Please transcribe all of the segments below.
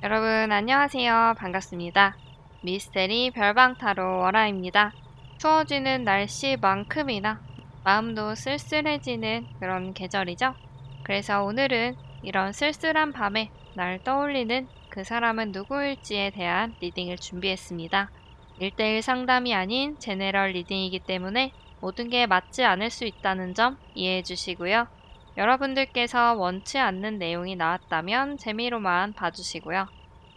여러분 안녕하세요. 반갑습니다. 미스테리 별방타로 월아입니다. 추워지는 날씨만큼이나 마음도 쓸쓸해지는 그런 계절이죠. 그래서 오늘은 이런 쓸쓸한 밤에 날 떠올리는 그 사람은 누구일지에 대한 리딩을 준비했습니다. 1대1 상담이 아닌 제네럴 리딩이기 때문에 모든 게 맞지 않을 수 있다는 점 이해해 주시고요. 여러분들께서 원치 않는 내용이 나왔다면 재미로만 봐주시고요.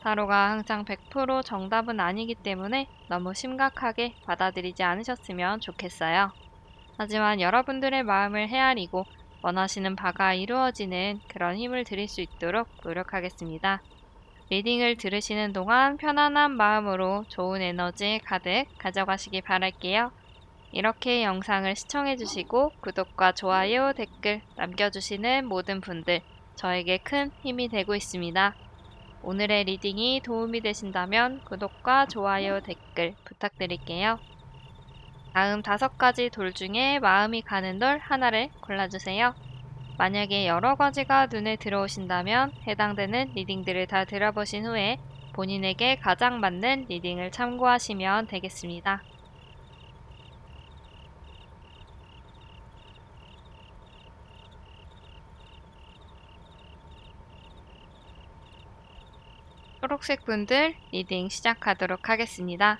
타로가 항상 100% 정답은 아니기 때문에 너무 심각하게 받아들이지 않으셨으면 좋겠어요. 하지만 여러분들의 마음을 헤아리고 원하시는 바가 이루어지는 그런 힘을 드릴 수 있도록 노력하겠습니다. 리딩을 들으시는 동안 편안한 마음으로 좋은 에너지 가득 가져가시기 바랄게요. 이렇게 영상을 시청해주시고 구독과 좋아요, 댓글 남겨주시는 모든 분들 저에게 큰 힘이 되고 있습니다. 오늘의 리딩이 도움이 되신다면 구독과 좋아요, 댓글 부탁드릴게요. 다음 5가지 돌 중에 마음이 가는 돌 하나를 골라주세요. 만약에 여러 가지가 눈에 들어오신다면 해당되는 리딩들을 다 들어보신 후에 본인에게 가장 맞는 리딩을 참고하시면 되겠습니다. 초록색 분들 리딩 시작하도록 하겠습니다.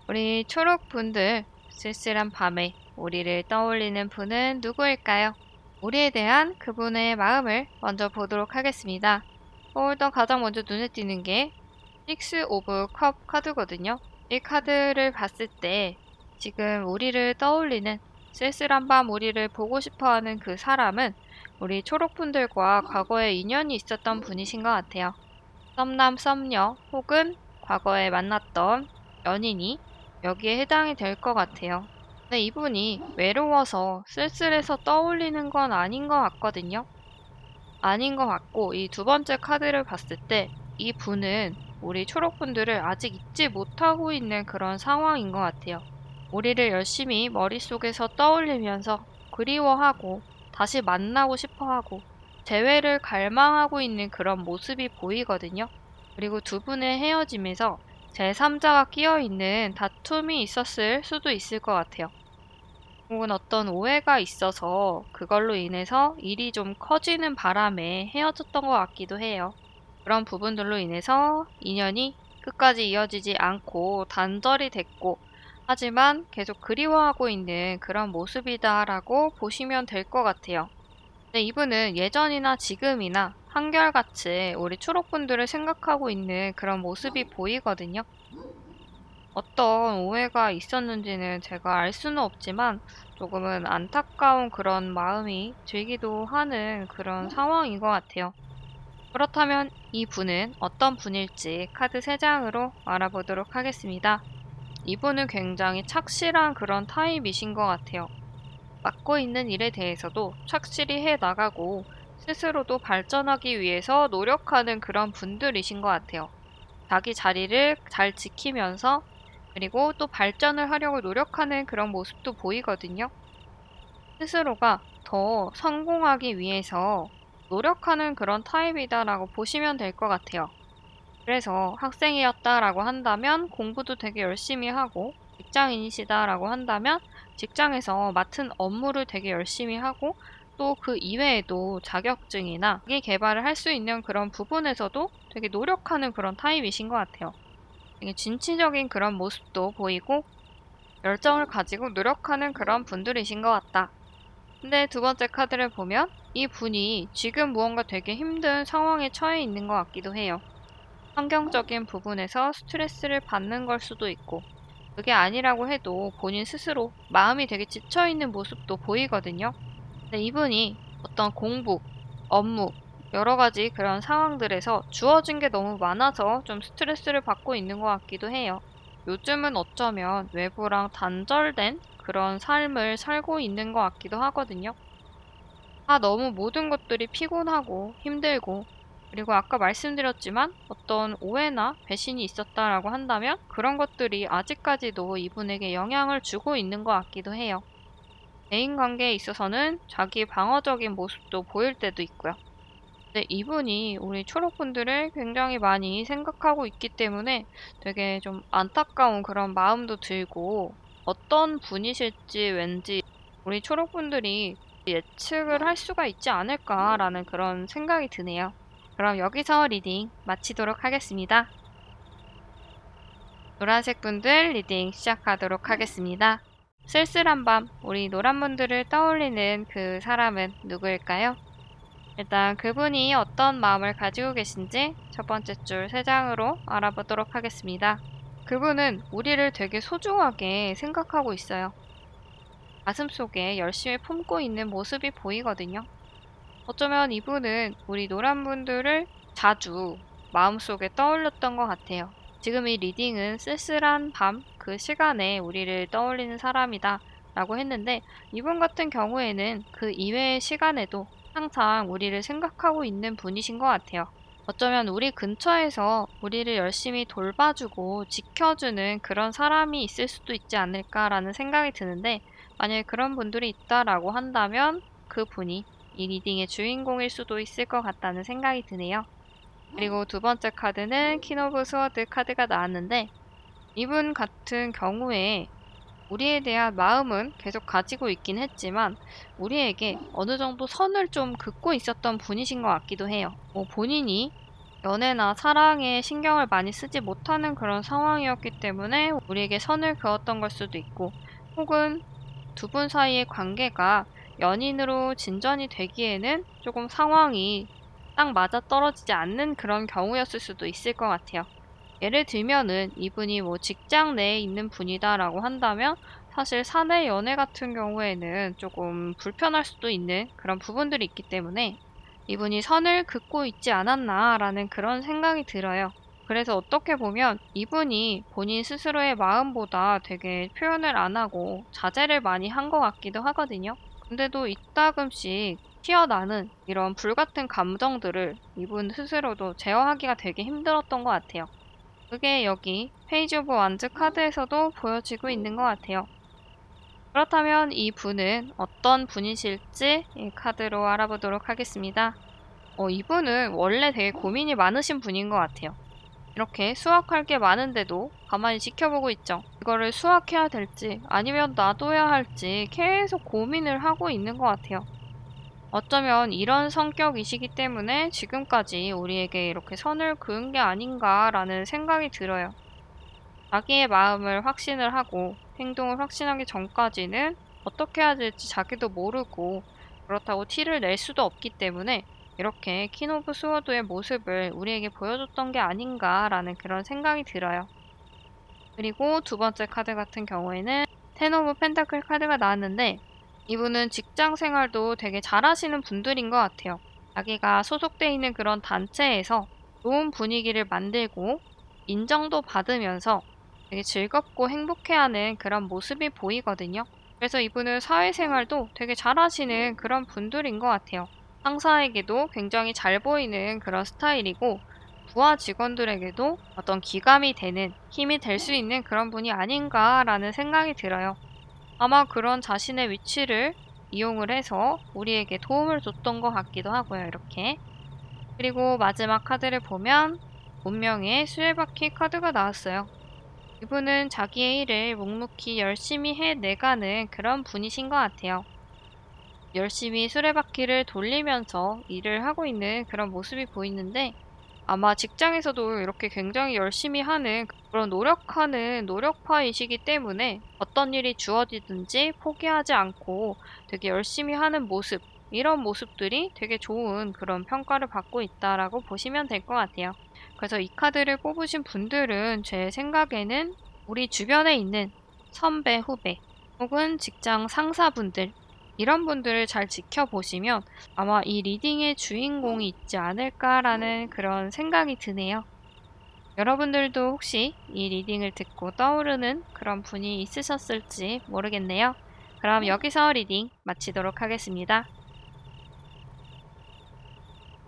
우리 초록 분들 쓸쓸한 밤에 우리를 떠올리는 분은 누구일까요? 우리에 대한 그분의 마음을 먼저 보도록 하겠습니다. 일단 가장 먼저 눈에 띄는 게 6 오브 컵 카드거든요. 이 카드를 봤을 때 지금 우리를 떠올리는 쓸쓸한 밤 우리를 보고 싶어하는 그 사람은 우리 초록분들과 과거에 인연이 있었던 분이신 것 같아요. 썸남 썸녀 혹은 과거에 만났던 연인이 여기에 해당이 될 것 같아요. 근데 이분이 외로워서 쓸쓸해서 떠올리는 건 아닌 것 같거든요. 아닌 것 같고 이 두 번째 카드를 봤을 때 이 분은 우리 초록분들을 아직 잊지 못하고 있는 그런 상황인 것 같아요. 우리를 열심히 머릿속에서 떠올리면서 그리워하고 다시 만나고 싶어하고 재회를 갈망하고 있는 그런 모습이 보이거든요. 그리고 두 분의 헤어짐에서 제3자가 끼어있는 다툼이 있었을 수도 있을 것 같아요. 혹은 어떤 오해가 있어서 그걸로 인해서 일이 좀 커지는 바람에 헤어졌던 것 같기도 해요. 그런 부분들로 인해서 인연이 끝까지 이어지지 않고 단절이 됐고, 하지만 계속 그리워하고 있는 그런 모습이다라고 보시면 될 것 같아요. 근데 이분은 예전이나 지금이나 한결같이 우리 초록분들을 생각하고 있는 그런 모습이 보이거든요. 어떤 오해가 있었는지는 제가 알 수는 없지만 조금은 안타까운 그런 마음이 들기도 하는 그런 상황인 것 같아요. 그렇다면 이 분은 어떤 분일지 카드 3장으로 알아보도록 하겠습니다. 이분은 굉장히 착실한 그런 타입이신 것 같아요. 맡고 있는 일에 대해서도 착실히 해 나가고 스스로도 발전하기 위해서 노력하는 그런 분들이신 것 같아요. 자기 자리를 잘 지키면서 그리고 또 발전을 하려고 노력하는 그런 모습도 보이거든요. 스스로가 더 성공하기 위해서 노력하는 그런 타입이다라고 보시면 될 것 같아요. 그래서 학생이었다라고 한다면 공부도 되게 열심히 하고 직장인이시다라고 한다면 직장에서 맡은 업무를 되게 열심히 하고 또 그 이외에도 자격증이나 자기 개발을 할 수 있는 그런 부분에서도 되게 노력하는 그런 타입이신 것 같아요. 되게 진취적인 그런 모습도 보이고 열정을 가지고 노력하는 그런 분들이신 것 같다. 근데 두 번째 카드를 보면 이 분이 지금 무언가 되게 힘든 상황에 처해 있는 것 같기도 해요. 환경적인 부분에서 스트레스를 받는 걸 수도 있고 그게 아니라고 해도 본인 스스로 마음이 되게 지쳐있는 모습도 보이거든요. 근데 이분이 어떤 공부, 업무, 여러 가지 그런 상황들에서 주어진 게 너무 많아서 좀 스트레스를 받고 있는 것 같기도 해요. 요즘은 어쩌면 외부랑 단절된 그런 삶을 살고 있는 것 같기도 하거든요. 너무 모든 것들이 피곤하고 힘들고 그리고 아까 말씀드렸지만 어떤 오해나 배신이 있었다라고 한다면 그런 것들이 아직까지도 이분에게 영향을 주고 있는 것 같기도 해요. 대인관계에 있어서는 자기 방어적인 모습도 보일 때도 있고요. 근데 이분이 우리 초록분들을 굉장히 많이 생각하고 있기 때문에 되게 좀 안타까운 그런 마음도 들고 어떤 분이실지 왠지 우리 초록분들이 예측을 할 수가 있지 않을까라는 그런 생각이 드네요. 그럼 여기서 리딩 마치도록 하겠습니다. 노란색 분들 리딩 시작하도록 하겠습니다. 쓸쓸한 밤, 우리 노란 분들을 떠올리는 그 사람은 누구일까요? 일단 그분이 어떤 마음을 가지고 계신지 첫 번째 줄 3장으로 알아보도록 하겠습니다. 그분은 우리를 되게 소중하게 생각하고 있어요. 가슴속에 열심히 품고 있는 모습이 보이거든요. 어쩌면 이분은 우리 노란 분들을 자주 마음속에 떠올렸던 것 같아요. 지금 이 리딩은 쓸쓸한 밤 그 시간에 우리를 떠올리는 사람이다 라고 했는데 이분 같은 경우에는 그 이외의 시간에도 항상 우리를 생각하고 있는 분이신 것 같아요. 어쩌면 우리 근처에서 우리를 열심히 돌봐주고 지켜주는 그런 사람이 있을 수도 있지 않을까라는 생각이 드는데 만약에 그런 분들이 있다라고 한다면 그 분이 이 리딩의 주인공일 수도 있을 것 같다는 생각이 드네요. 그리고 두 번째 카드는 퀸 오브 스워드 카드가 나왔는데 이분 같은 경우에 우리에 대한 마음은 계속 가지고 있긴 했지만 우리에게 어느 정도 선을 좀 긋고 있었던 분이신 것 같기도 해요. 본인이 연애나 사랑에 신경을 많이 쓰지 못하는 그런 상황이었기 때문에 우리에게 선을 그었던 걸 수도 있고 혹은 두 분 사이의 관계가 연인으로 진전이 되기에는 조금 상황이 딱 맞아떨어지지 않는 그런 경우였을 수도 있을 것 같아요. 예를 들면은 이분이 직장 내에 있는 분이다라고 한다면 사실 사내 연애 같은 경우에는 조금 불편할 수도 있는 그런 부분들이 있기 때문에 이분이 선을 긋고 있지 않았나라는 그런 생각이 들어요. 그래서 어떻게 보면 이분이 본인 스스로의 마음보다 되게 표현을 안 하고 자제를 많이 한 것 같기도 하거든요. 근데도 이따금씩 튀어나는 이런 불같은 감정들을 이분 스스로도 제어하기가 되게 힘들었던 것 같아요. 그게 여기 페이지 오브 완즈 카드에서도 보여지고 있는 것 같아요. 그렇다면 이 분은 어떤 분이실지 이 카드로 알아보도록 하겠습니다. 이분은 원래 되게 고민이 많으신 분인 것 같아요. 이렇게 수확할 게 많은데도 가만히 지켜보고 있죠. 이거를 수확해야 될지 아니면 놔둬야 할지 계속 고민을 하고 있는 것 같아요. 어쩌면 이런 성격이시기 때문에 지금까지 우리에게 이렇게 선을 그은 게 아닌가라는 생각이 들어요. 자기의 마음을 확신을 하고 행동을 확신하기 전까지는 어떻게 해야 될지 자기도 모르고 그렇다고 티를 낼 수도 없기 때문에 이렇게 퀸 오브 스워드의 모습을 우리에게 보여줬던 게 아닌가라는 그런 생각이 들어요. 그리고 두 번째 카드 같은 경우에는 텐 오브 펜타클 카드가 나왔는데 이분은 직장 생활도 되게 잘하시는 분들인 것 같아요. 자기가 소속돼 있는 그런 단체에서 좋은 분위기를 만들고 인정도 받으면서 되게 즐겁고 행복해하는 그런 모습이 보이거든요. 그래서 이분은 사회생활도 되게 잘하시는 그런 분들인 것 같아요. 상사에게도 굉장히 잘 보이는 그런 스타일이고 부하 직원들에게도 어떤 기감이 되는 힘이 될 수 있는 그런 분이 아닌가라는 생각이 들어요. 아마 그런 자신의 위치를 이용을 해서 우리에게 도움을 줬던 것 같기도 하고요, 이렇게. 그리고 마지막 카드를 보면 운명의 수레바퀴 카드가 나왔어요. 이분은 자기의 일을 묵묵히 열심히 해내가는 그런 분이신 것 같아요. 열심히 수레바퀴를 돌리면서 일을 하고 있는 그런 모습이 보이는데 아마 직장에서도 이렇게 굉장히 열심히 하는 그런 노력하는 노력파이시기 때문에 어떤 일이 주어지든지 포기하지 않고 되게 열심히 하는 모습, 이런 모습들이 되게 좋은 그런 평가를 받고 있다라고 보시면 될 것 같아요. 그래서 이 카드를 뽑으신 분들은 제 생각에는 우리 주변에 있는 선배, 후배, 혹은 직장 상사분들, 이런 분들을 잘 지켜보시면 아마 이 리딩의 주인공이 있지 않을까라는 그런 생각이 드네요. 여러분들도 혹시 이 리딩을 듣고 떠오르는 그런 분이 있으셨을지 모르겠네요. 그럼 여기서 리딩 마치도록 하겠습니다.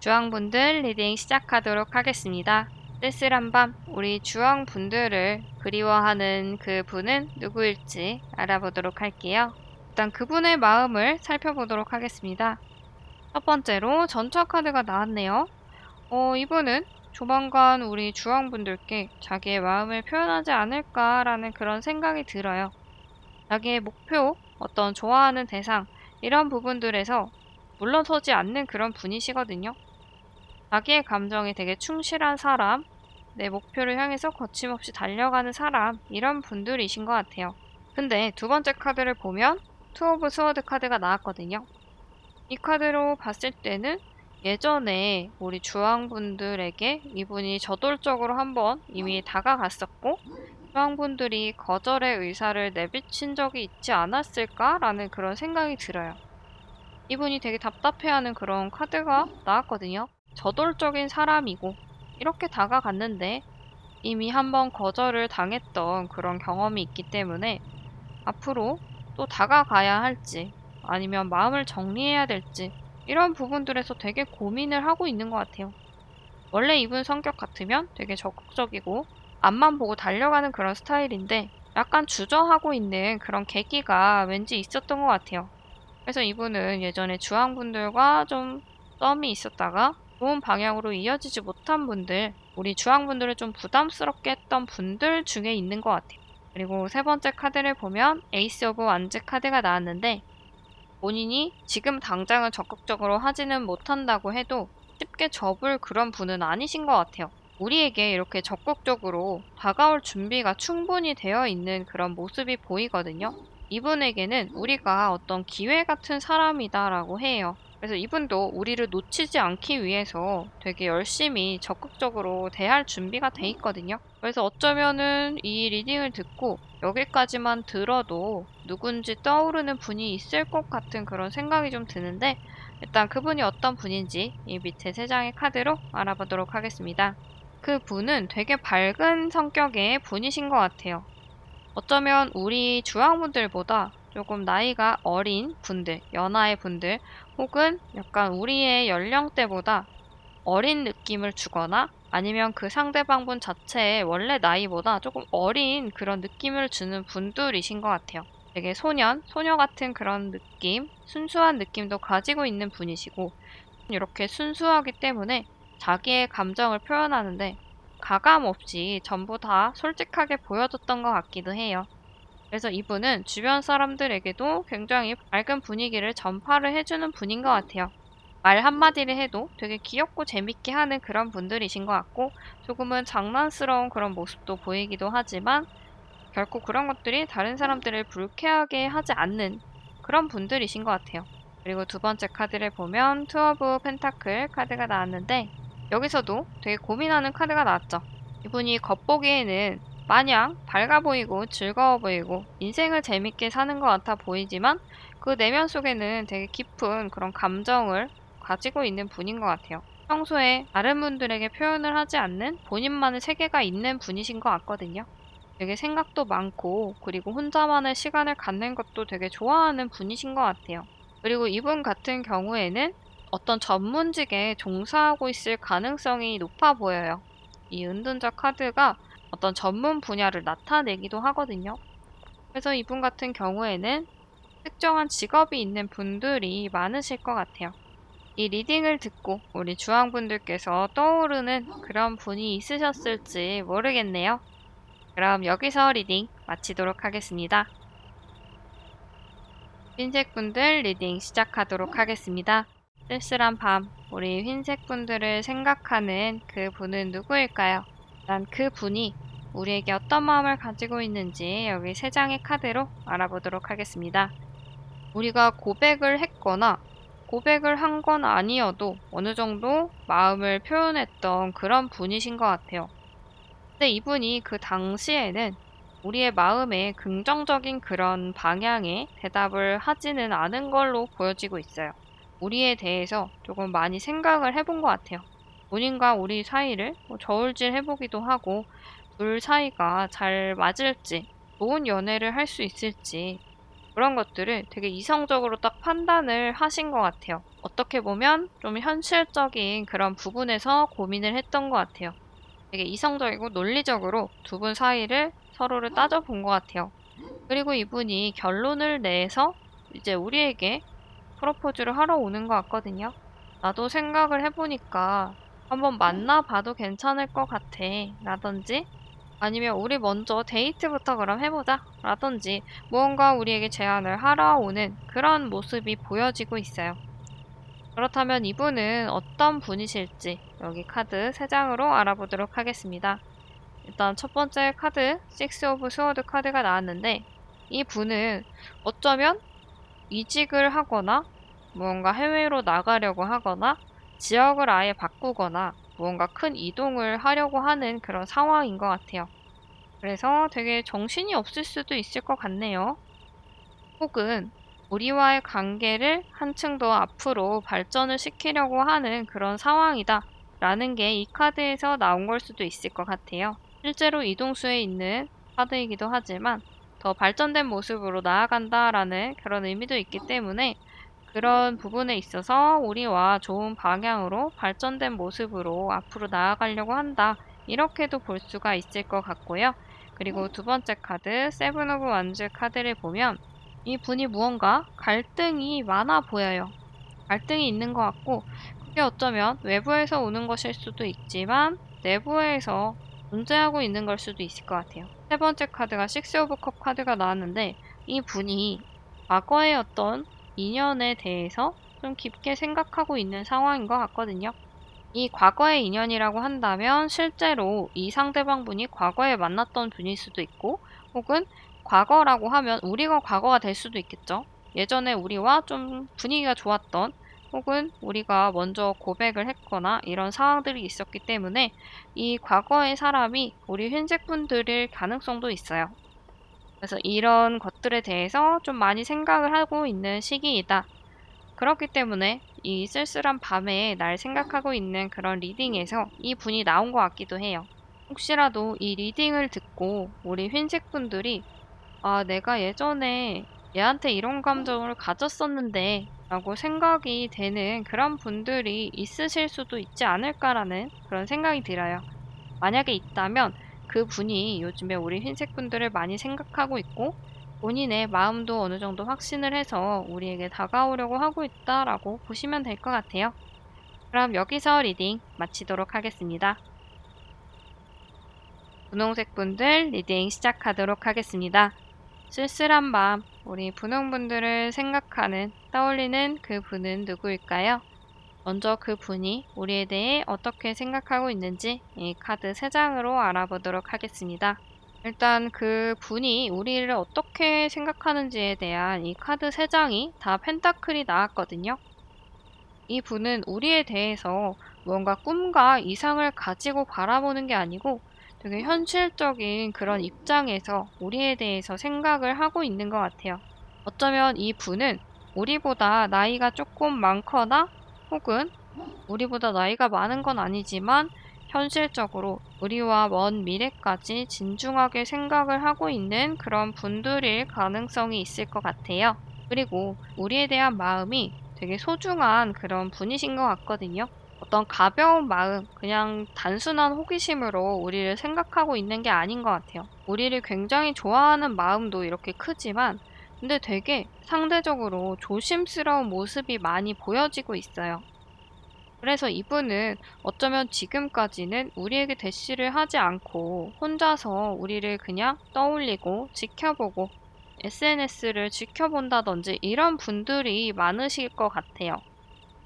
주황분들 리딩 시작하도록 하겠습니다. 쓸쓸한 밤, 우리 주황분들을 그리워하는 그 분은 누구일지 알아보도록 할게요. 일단 그분의 마음을 살펴보도록 하겠습니다. 첫 번째로 전처 카드가 나왔네요. 이분은 조만간 우리 주황분들께 자기의 마음을 표현하지 않을까라는 그런 생각이 들어요. 자기의 목표, 어떤 좋아하는 대상, 이런 부분들에서 물러서지 않는 그런 분이시거든요. 자기의 감정에 되게 충실한 사람, 내 목표를 향해서 거침없이 달려가는 사람, 이런 분들이신 것 같아요. 근데 두 번째 카드를 보면 투 오브 스워드 카드가 나왔거든요. 이 카드로 봤을 때는 예전에 우리 주황분들에게 이분이 저돌적으로 한번 이미 다가갔었고 주황분들이 거절의 의사를 내비친 적이 있지 않았을까라는 그런 생각이 들어요. 이분이 되게 답답해하는 그런 카드가 나왔거든요. 저돌적인 사람이고 이렇게 다가갔는데 이미 한번 거절을 당했던 그런 경험이 있기 때문에 앞으로 또 다가가야 할지 아니면 마음을 정리해야 될지 이런 부분들에서 되게 고민을 하고 있는 것 같아요. 원래 이분 성격 같으면 되게 적극적이고 앞만 보고 달려가는 그런 스타일인데 약간 주저하고 있는 그런 계기가 왠지 있었던 것 같아요. 그래서 이분은 예전에 주황분들과 좀 썸이 있었다가 좋은 방향으로 이어지지 못한 분들, 우리 주황분들을 좀 부담스럽게 했던 분들 중에 있는 것 같아요. 그리고 세 번째 카드를 보면 에이스 오브 완즈 카드가 나왔는데 본인이 지금 당장은 적극적으로 하지는 못한다고 해도 쉽게 접을 그런 분은 아니신 것 같아요. 우리에게 이렇게 적극적으로 다가올 준비가 충분히 되어 있는 그런 모습이 보이거든요. 이분에게는 우리가 어떤 기회 같은 사람이다라고 해요. 그래서 이분도 우리를 놓치지 않기 위해서 되게 열심히 적극적으로 대할 준비가 돼 있거든요. 그래서 어쩌면은 이 리딩을 듣고 여기까지만 들어도 누군지 떠오르는 분이 있을 것 같은 그런 생각이 좀 드는데 일단 그분이 어떤 분인지 이 밑에 세 장의 카드로 알아보도록 하겠습니다. 그 분은 되게 밝은 성격의 분이신 것 같아요. 어쩌면 우리 주황분들보다 조금 나이가 어린 분들, 연하의 분들, 혹은 약간 우리의 연령대보다 어린 느낌을 주거나 아니면 그 상대방분 자체의 원래 나이보다 조금 어린 그런 느낌을 주는 분들이신 것 같아요. 되게 소녀 같은 그런 느낌, 순수한 느낌도 가지고 있는 분이시고 이렇게 순수하기 때문에 자기의 감정을 표현하는데 가감 없이 전부 다 솔직하게 보여줬던 것 같기도 해요. 그래서 이분은 주변 사람들에게도 굉장히 밝은 분위기를 전파를 해주는 분인 것 같아요. 말 한마디를 해도 되게 귀엽고 재밌게 하는 그런 분들이신 것 같고 조금은 장난스러운 그런 모습도 보이기도 하지만 결코 그런 것들이 다른 사람들을 불쾌하게 하지 않는 그런 분들이신 것 같아요. 그리고 두 번째 카드를 보면 투 오브 펜타클 카드가 나왔는데 여기서도 되게 고민하는 카드가 나왔죠. 이분이 겉보기에는 마냥 밝아 보이고 즐거워 보이고 인생을 재밌게 사는 것 같아 보이지만 그 내면 속에는 되게 깊은 그런 감정을 가지고 있는 분인 것 같아요. 평소에 다른 분들에게 표현을 하지 않는 본인만의 세계가 있는 분이신 것 같거든요. 되게 생각도 많고 그리고 혼자만의 시간을 갖는 것도 되게 좋아하는 분이신 것 같아요. 그리고 이분 같은 경우에는 어떤 전문직에 종사하고 있을 가능성이 높아 보여요. 이 은둔자 카드가 어떤 전문 분야를 나타내기도 하거든요. 그래서 이분 같은 경우에는 특정한 직업이 있는 분들이 많으실 것 같아요. 이 리딩을 듣고 우리 주황분들께서 떠오르는 그런 분이 있으셨을지 모르겠네요. 그럼 여기서 리딩 마치도록 하겠습니다. 흰색분들 리딩 시작하도록 하겠습니다. 쓸쓸한 밤, 우리 흰색분들을 생각하는 그 분은 누구일까요? 난 그 분이 우리에게 어떤 마음을 가지고 있는지 여기 세 장의 카드로 알아보도록 하겠습니다. 우리가 고백을 했거나 고백을 한 건 아니어도 어느 정도 마음을 표현했던 그런 분이신 것 같아요. 근데 이분이 그 당시에는 우리의 마음에 긍정적인 그런 방향의 대답을 하지는 않은 걸로 보여지고 있어요. 우리에 대해서 조금 많이 생각을 해본 것 같아요. 본인과 우리 사이를 저울질 해보기도 하고 둘 사이가 잘 맞을지 좋은 연애를 할 수 있을지 그런 것들을 되게 이성적으로 딱 판단을 하신 것 같아요. 어떻게 보면 좀 현실적인 그런 부분에서 고민을 했던 것 같아요. 되게 이성적이고 논리적으로 두 분 사이를 서로를 따져본 것 같아요. 그리고 이분이 결론을 내서 이제 우리에게 프로포즈를 하러 오는 것 같거든요. 나도 생각을 해보니까 한번 만나봐도 괜찮을 것 같아. 라든지 아니면 우리 먼저 데이트부터 그럼 해보자. 라든지 무언가 우리에게 제안을 하러 오는 그런 모습이 보여지고 있어요. 그렇다면 이분은 어떤 분이실지 여기 카드 3장으로 알아보도록 하겠습니다. 일단 첫 번째 카드, 식스 오브 스워드 카드가 나왔는데 이 분은 어쩌면 이직을 하거나 무언가 해외로 나가려고 하거나 지역을 아예 바꾸거나 무언가 큰 이동을 하려고 하는 그런 상황인 것 같아요. 그래서 되게 정신이 없을 수도 있을 것 같네요. 혹은 우리와의 관계를 한층 더 앞으로 발전을 시키려고 하는 그런 상황이다 라는 게 이 카드에서 나온 걸 수도 있을 것 같아요. 실제로 이동수에 있는 카드이기도 하지만 더 발전된 모습으로 나아간다 라는 그런 의미도 있기 때문에 그런 부분에 있어서 우리와 좋은 방향으로 발전된 모습으로 앞으로 나아가려고 한다. 이렇게도 볼 수가 있을 것 같고요. 그리고 두 번째 카드, 세븐 오브 완즈 카드를 보면 이 분이 무언가 갈등이 많아 보여요. 갈등이 있는 것 같고 그게 어쩌면 외부에서 오는 것일 수도 있지만 내부에서 존재하고 있는 걸 수도 있을 것 같아요. 세 번째 카드가 식스 오브 컵 카드가 나왔는데 이 분이 과거의 어떤 인연에 대해서 좀 깊게 생각하고 있는 상황인 것 같거든요. 이 과거의 인연이라고 한다면 실제로 이 상대방분이 과거에 만났던 분일 수도 있고 혹은 과거라고 하면 우리가 과거가 될 수도 있겠죠. 예전에 우리와 좀 분위기가 좋았던 혹은 우리가 먼저 고백을 했거나 이런 상황들이 있었기 때문에 이 과거의 사람이 우리 흰색분들일 가능성도 있어요. 그래서 이런 것들에 대해서 좀 많이 생각을 하고 있는 시기이다. 그렇기 때문에 이 쓸쓸한 밤에 날 생각하고 있는 그런 리딩에서 이 분이 나온 것 같기도 해요. 혹시라도 이 리딩을 듣고 우리 흰색분들이 아, 내가 예전에 얘한테 이런 감정을 가졌었는데 라고 생각이 되는 그런 분들이 있으실 수도 있지 않을까라는 그런 생각이 들어요. 만약에 있다면 그 분이 요즘에 우리 흰색분들을 많이 생각하고 있고 본인의 마음도 어느 정도 확신을 해서 우리에게 다가오려고 하고 있다라고 보시면 될 것 같아요. 그럼 여기서 리딩 마치도록 하겠습니다. 분홍색 분들 리딩 시작하도록 하겠습니다. 쓸쓸한 밤, 우리 분홍분들을 생각하는, 떠올리는 그 분은 누구일까요? 먼저 그 분이 우리에 대해 어떻게 생각하고 있는지 이 카드 3장으로 알아보도록 하겠습니다. 일단 그 분이 우리를 어떻게 생각하는지에 대한 이 카드 3장이 다 펜타클이 나왔거든요. 이 분은 우리에 대해서 뭔가 꿈과 이상을 가지고 바라보는 게 아니고 되게 현실적인 그런 입장에서 우리에 대해서 생각을 하고 있는 것 같아요. 어쩌면 이 분은 우리보다 나이가 조금 많거나 혹은 우리보다 나이가 많은 건 아니지만 현실적으로 우리와 먼 미래까지 진중하게 생각을 하고 있는 그런 분들일 가능성이 있을 것 같아요. 그리고 우리에 대한 마음이 되게 소중한 그런 분이신 것 같거든요. 어떤 가벼운 마음, 그냥 단순한 호기심으로 우리를 생각하고 있는 게 아닌 것 같아요. 우리를 굉장히 좋아하는 마음도 이렇게 크지만, 근데 되게 상대적으로 조심스러운 모습이 많이 보여지고 있어요. 그래서 이분은 어쩌면 지금까지는 우리에게 대시를 하지 않고 혼자서 우리를 그냥 떠올리고 지켜보고 SNS를 지켜본다든지 이런 분들이 많으실 것 같아요.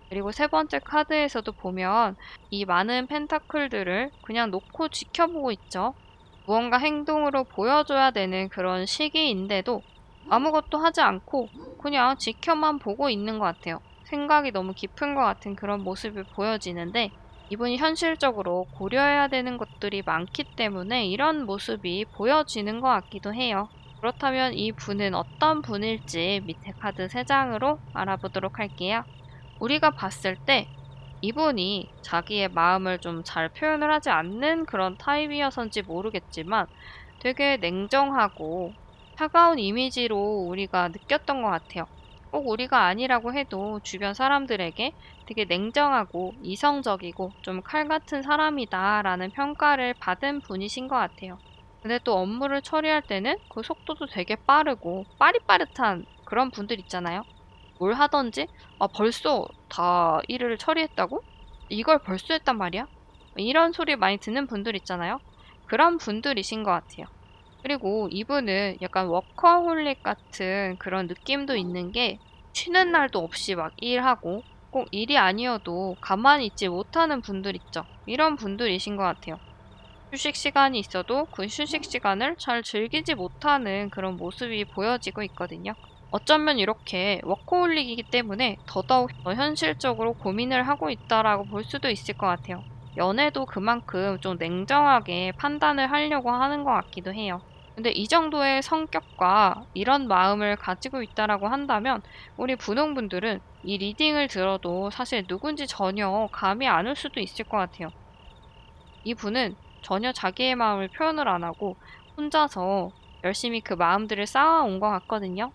그리고 세 번째 카드에서도 보면 이 많은 펜타클들을 그냥 놓고 지켜보고 있죠. 무언가 행동으로 보여줘야 되는 그런 시기인데도 아무것도 하지 않고 그냥 지켜만 보고 있는 것 같아요. 생각이 너무 깊은 것 같은 그런 모습이 보여지는데 이분이 현실적으로 고려해야 되는 것들이 많기 때문에 이런 모습이 보여지는 것 같기도 해요. 그렇다면 이 분은 어떤 분일지 밑에 카드 3장으로 알아보도록 할게요. 우리가 봤을 때 이분이 자기의 마음을 좀 잘 표현을 하지 않는 그런 타입이어서인지 모르겠지만 되게 냉정하고 차가운 이미지로 우리가 느꼈던 것 같아요. 꼭 우리가 아니라고 해도 주변 사람들에게 되게 냉정하고 이성적이고 좀 칼 같은 사람이다라는 평가를 받은 분이신 것 같아요. 근데 또 업무를 처리할 때는 그 속도도 되게 빠르고 빠릿빠릿한 그런 분들 있잖아요. 뭘 하든지 벌써 다 일을 처리했다고? 이걸 벌써 했단 말이야? 이런 소리 많이 듣는 분들 있잖아요. 그런 분들이신 것 같아요. 그리고 이분은 약간 워커홀릭 같은 그런 느낌도 있는 게 쉬는 날도 없이 막 일하고 꼭 일이 아니어도 가만히 있지 못하는 분들 있죠. 이런 분들이신 것 같아요. 휴식 시간이 있어도 그 휴식 시간을 잘 즐기지 못하는 그런 모습이 보여지고 있거든요. 어쩌면 이렇게 워커홀릭이기 때문에 더더욱 더 현실적으로 고민을 하고 있다라고 볼 수도 있을 것 같아요. 연애도 그만큼 좀 냉정하게 판단을 하려고 하는 것 같기도 해요. 근데 이 정도의 성격과 이런 마음을 가지고 있다라고 한다면 우리 분홍분들은 이 리딩을 들어도 사실 누군지 전혀 감이 안 올 수도 있을 것 같아요. 이분은 전혀 자기의 마음을 표현을 안 하고 혼자서 열심히 그 마음들을 쌓아온 것 같거든요.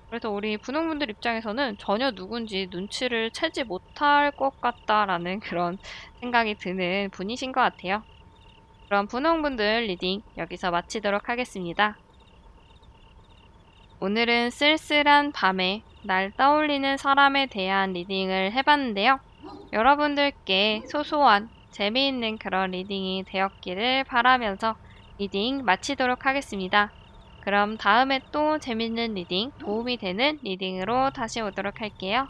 그래서 우리 분홍분들 입장에서는 전혀 누군지 눈치를 채지 못할 것 같다라는 그런 생각이 드는 분이신 것 같아요. 그럼 분홍분들 리딩 여기서 마치도록 하겠습니다. 오늘은 쓸쓸한 밤에 날 떠올리는 사람에 대한 리딩을 해봤는데요. 여러분들께 소소한 재미있는 그런 리딩이 되었기를 바라면서 리딩 마치도록 하겠습니다. 그럼 다음에 또 재밌는 리딩, 도움이 되는 리딩으로 다시 오도록 할게요.